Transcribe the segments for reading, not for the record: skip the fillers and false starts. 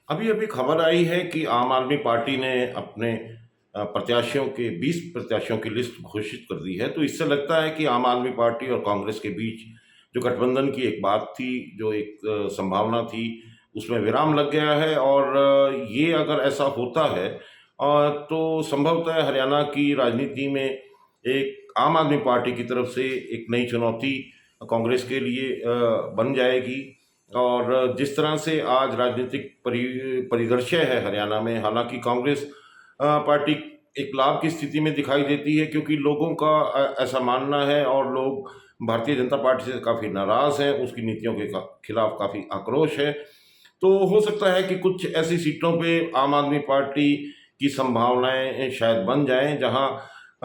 अभी अभी खबर आई है कि आम आदमी पार्टी ने अपने प्रत्याशियों के 20 प्रत्याशियों की लिस्ट घोषित कर दी है। तो इससे लगता है कि आम आदमी पार्टी और कांग्रेस के बीच जो गठबंधन की एक बात थी, जो एक संभावना थी, उसमें विराम लग गया है। और ये अगर ऐसा होता है तो संभवतः हरियाणा की राजनीति में एक आम आदमी पार्टी की तरफ से एक नई चुनौती कांग्रेस के लिए बन जाएगी। और जिस तरह से आज राजनीतिक परिदृश्य है हरियाणा में, हालांकि कांग्रेस पार्टी एक लाभ की स्थिति में दिखाई देती है, क्योंकि लोगों का ऐसा मानना है और लोग भारतीय जनता पार्टी से काफ़ी नाराज़ हैं, उसकी नीतियों के खिलाफ काफ़ी आक्रोश है। तो हो सकता है कि कुछ ऐसी सीटों पे आम आदमी पार्टी की संभावनाएं शायद बन जाएं, जहां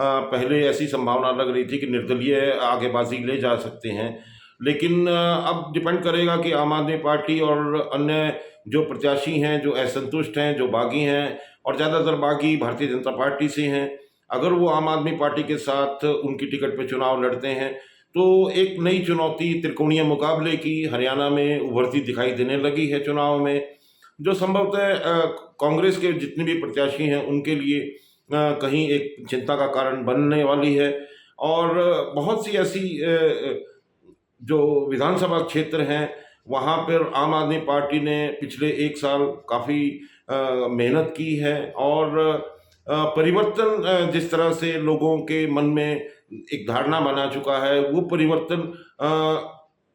पहले ऐसी संभावना लग रही थी कि निर्दलीय आगेबाजी ले जा सकते हैं। लेकिन अब डिपेंड करेगा कि आम आदमी पार्टी और अन्य जो प्रत्याशी हैं, जो असंतुष्ट हैं, जो बागी हैं, और ज़्यादातर बागी भारतीय जनता पार्टी से हैं, अगर वो आम आदमी पार्टी के साथ उनकी टिकट पर चुनाव लड़ते हैं तो एक नई चुनौती त्रिकोणीय मुकाबले की हरियाणा में उभरती दिखाई देने लगी है चुनाव में, जो संभवतः कांग्रेस के जितने भी प्रत्याशी हैं उनके लिए कहीं एक चिंता का कारण बनने वाली है। और बहुत सी ऐसी जो विधानसभा क्षेत्र हैं, वहाँ पर आम आदमी पार्टी ने पिछले एक साल काफ़ी मेहनत की है। और परिवर्तन जिस तरह से लोगों के मन में एक धारणा बना चुका है, वो परिवर्तन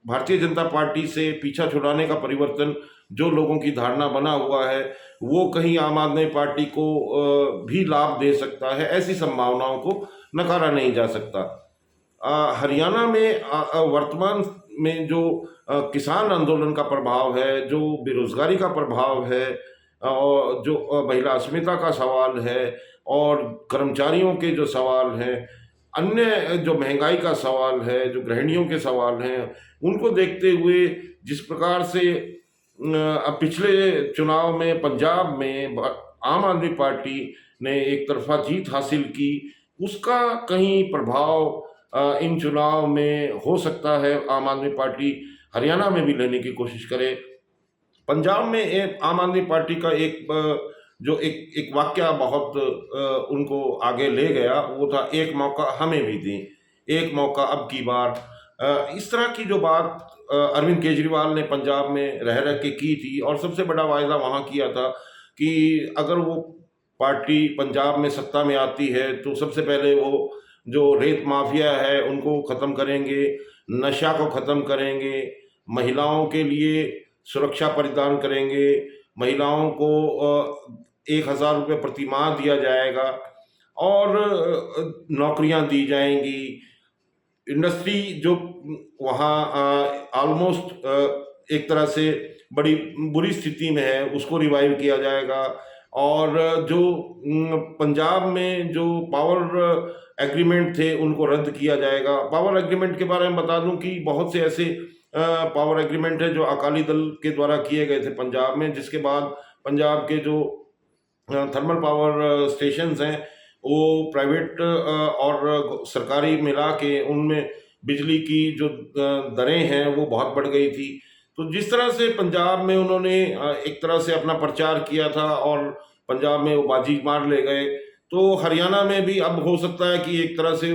भारतीय जनता पार्टी से पीछा छुड़ाने का परिवर्तन जो लोगों की धारणा बना हुआ है, वो कहीं आम आदमी पार्टी को भी लाभ दे सकता है। ऐसी संभावनाओं को नकारा नहीं जा सकता। हरियाणा में वर्तमान में जो किसान आंदोलन का प्रभाव है, जो बेरोजगारी का प्रभाव है, और जो महिला अस्मिता का सवाल है, और कर्मचारियों के जो सवाल हैं, अन्य जो महंगाई का सवाल है, जो गृहिणियों के सवाल हैं, उनको देखते हुए जिस प्रकार से पिछले चुनाव में पंजाब में आम आदमी पार्टी ने एक तरफा जीत हासिल की, उसका कहीं प्रभाव इन चुनाव में हो सकता है। आम आदमी पार्टी हरियाणा में भी लेने की कोशिश करे। पंजाब में एक आम आदमी पार्टी का जो एक एक वाक्य बहुत उनको आगे ले गया, वो था एक मौका हमें भी दें, एक मौका अब की बार। इस तरह की जो बात अरविंद केजरीवाल ने पंजाब में रह रह के की थी, और सबसे बड़ा वायदा वहाँ किया था कि अगर वो पार्टी पंजाब में सत्ता में आती है तो सबसे पहले वो जो रेत माफिया है उनको ख़त्म करेंगे, नशा को ख़त्म करेंगे, महिलाओं के लिए सुरक्षा प्रदान करेंगे, महिलाओं को 1,000 रुपये प्रति माह दिया जाएगा, और नौकरियां दी जाएंगी। इंडस्ट्री जो वहाँ ऑलमोस्ट एक तरह से बड़ी बुरी स्थिति में है, उसको रिवाइव किया जाएगा। और जो पंजाब में जो पावर एग्रीमेंट थे उनको रद्द किया जाएगा। पावर एग्रीमेंट के बारे में बता दूं कि बहुत से ऐसे पावर एग्रीमेंट है जो अकाली दल के द्वारा किए गए थे पंजाब में, जिसके बाद पंजाब के जो थर्मल पावर स्टेशंस हैं वो प्राइवेट और सरकारी मिला के उनमें बिजली की जो दरें हैं वो बहुत बढ़ गई थी। तो जिस तरह से पंजाब में उन्होंने एक तरह से अपना प्रचार किया था और पंजाब में वो बाजी मार ले गए, तो हरियाणा में भी अब हो सकता है कि एक तरह से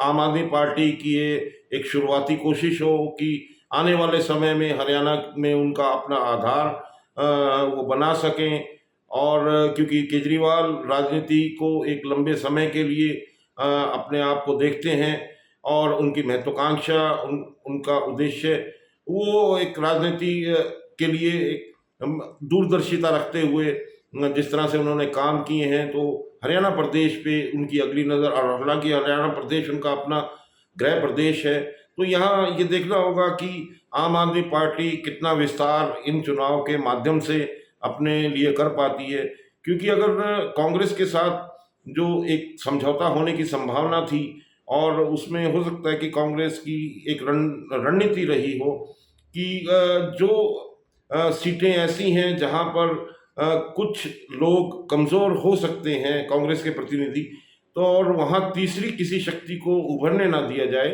आम आदमी पार्टी की ये एक शुरुआती कोशिश हो कि आने वाले समय में हरियाणा में उनका अपना आधार वो बना सकें। और क्योंकि केजरीवाल राजनीति को एक लंबे समय के लिए अपने आप को देखते हैं, और उनकी महत्वाकांक्षा उनका उद्देश्य वो एक राजनीति के लिए एक दूरदर्शिता रखते हुए जिस तरह से उन्होंने काम किए हैं, तो हरियाणा प्रदेश पे उनकी अगली नज़र। और हालांकि हरियाणा प्रदेश उनका अपना गृह प्रदेश है, तो यहाँ ये देखना होगा कि आम आदमी पार्टी कितना विस्तार इन चुनाव के माध्यम से अपने लिए कर पाती है। क्योंकि अगर कांग्रेस के साथ जो एक समझौता होने की संभावना थी, और उसमें हो सकता है कि कांग्रेस की एक रणनीति रही हो कि जो सीटें ऐसी हैं जहां पर कुछ लोग कमज़ोर हो सकते हैं कांग्रेस के प्रतिनिधि, तो और वहां तीसरी किसी शक्ति को उभरने ना दिया जाए,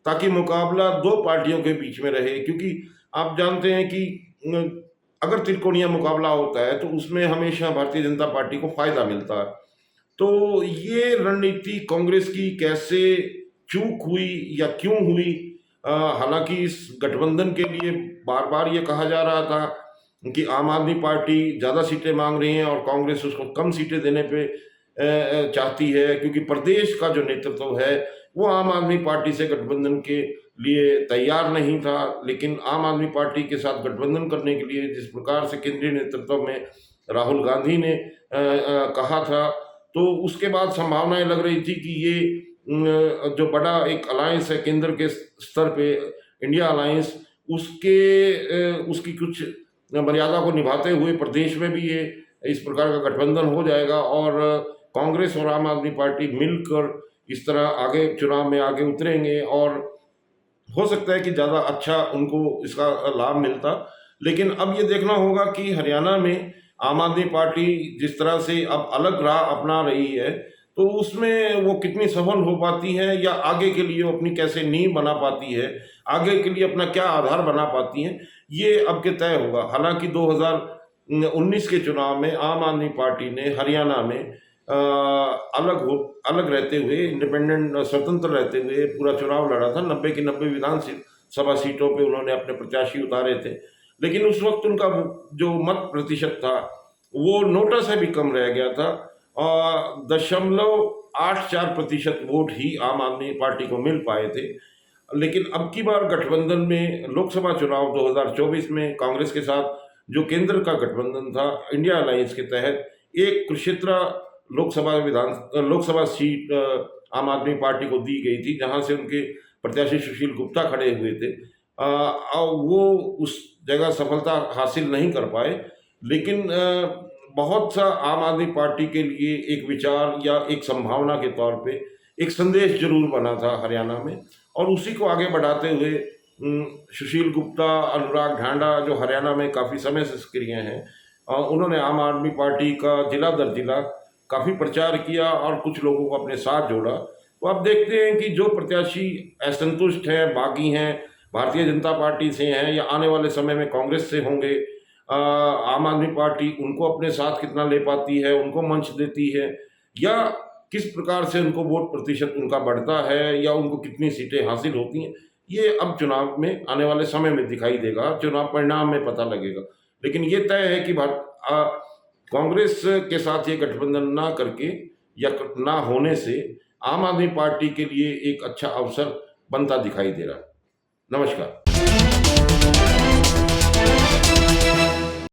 ताकि मुकाबला दो पार्टियों के बीच में रहे। क्योंकि आप जानते हैं कि अगर त्रिकोणीय मुकाबला होता है तो उसमें हमेशा भारतीय जनता पार्टी को फायदा मिलता है। तो ये रणनीति कांग्रेस की कैसे चूक हुई या क्यों हुई? हालांकि इस गठबंधन के लिए बार बार ये कहा जा रहा था कि आम आदमी पार्टी ज़्यादा सीटें मांग रही है और कांग्रेस उसको कम सीटें देने पे चाहती है, क्योंकि प्रदेश का जो नेतृत्व है वो आम आदमी पार्टी से गठबंधन के लिए तैयार नहीं था। लेकिन आम आदमी पार्टी के साथ गठबंधन करने के लिए जिस प्रकार से केंद्रीय नेतृत्व में राहुल गांधी ने कहा था, तो उसके बाद संभावनाएं लग रही थी कि ये जो बड़ा एक अलायंस है केंद्र के स्तर पे, इंडिया अलायंस, उसकी कुछ मर्यादा को निभाते हुए प्रदेश में भी ये इस प्रकार का गठबंधन हो जाएगा और कांग्रेस और आम आदमी पार्टी मिलकर इस तरह आगे चुनाव में आगे उतरेंगे और हो सकता है कि ज़्यादा अच्छा उनको इसका लाभ मिलता। लेकिन अब ये देखना होगा कि हरियाणा में आम आदमी पार्टी जिस तरह से अब अलग राह अपना रही है, तो उसमें वो कितनी सफल हो पाती है या आगे के लिए वो अपनी कैसे नींव बना पाती है, आगे के लिए अपना क्या आधार बना पाती है, ये अब के तय होगा। हालांकि 2019 के चुनाव में आम आदमी पार्टी ने हरियाणा में अलग रहते हुए, इंडिपेंडेंट स्वतंत्र रहते हुए पूरा चुनाव लड़ा था। 90 की 90 विधानसभा सीटों पे उन्होंने अपने प्रत्याशी उतारे थे, लेकिन उस वक्त उनका जो मत प्रतिशत था वो नोटा से भी कम रह गया था और 0.84% वोट ही आम आदमी पार्टी को मिल पाए थे। लेकिन अब की बार गठबंधन में लोकसभा चुनाव 2024 में कांग्रेस के साथ जो केंद्र का गठबंधन था इंडिया अलायंस के तहत, एक कुरुक्षेत्र लोकसभा सीट आम आदमी पार्टी को दी गई थी, जहां से उनके प्रत्याशी सुशील गुप्ता खड़े हुए थे। वो उस जगह सफलता हासिल नहीं कर पाए, लेकिन बहुत सा आम आदमी पार्टी के लिए एक विचार या एक संभावना के तौर पे एक संदेश जरूर बना था हरियाणा में, और उसी को आगे बढ़ाते हुए सुशील गुप्ता, अनुराग ढांडा जो हरियाणा में काफ़ी समय से सक्रिय हैं, उन्होंने आम आदमी पार्टी का जिला दर जिला काफ़ी प्रचार किया और कुछ लोगों को अपने साथ जोड़ा। तो अब देखते हैं कि जो प्रत्याशी असंतुष्ट हैं, बागी हैं, भारतीय जनता पार्टी से हैं या आने वाले समय में कांग्रेस से होंगे, आम आदमी पार्टी उनको अपने साथ कितना ले पाती है, उनको मंच देती है, या किस प्रकार से उनको वोट प्रतिशत उनका बढ़ता है या उनको कितनी सीटें हासिल होती हैं, ये अब चुनाव में आने वाले समय में दिखाई देगा, चुनाव परिणाम में पता लगेगा। लेकिन ये तय है कि कांग्रेस के साथ ये गठबंधन ना करके या ना होने से आम आदमी पार्टी के लिए एक अच्छा अवसर बनता दिखाई दे रहा है। नमस्कार।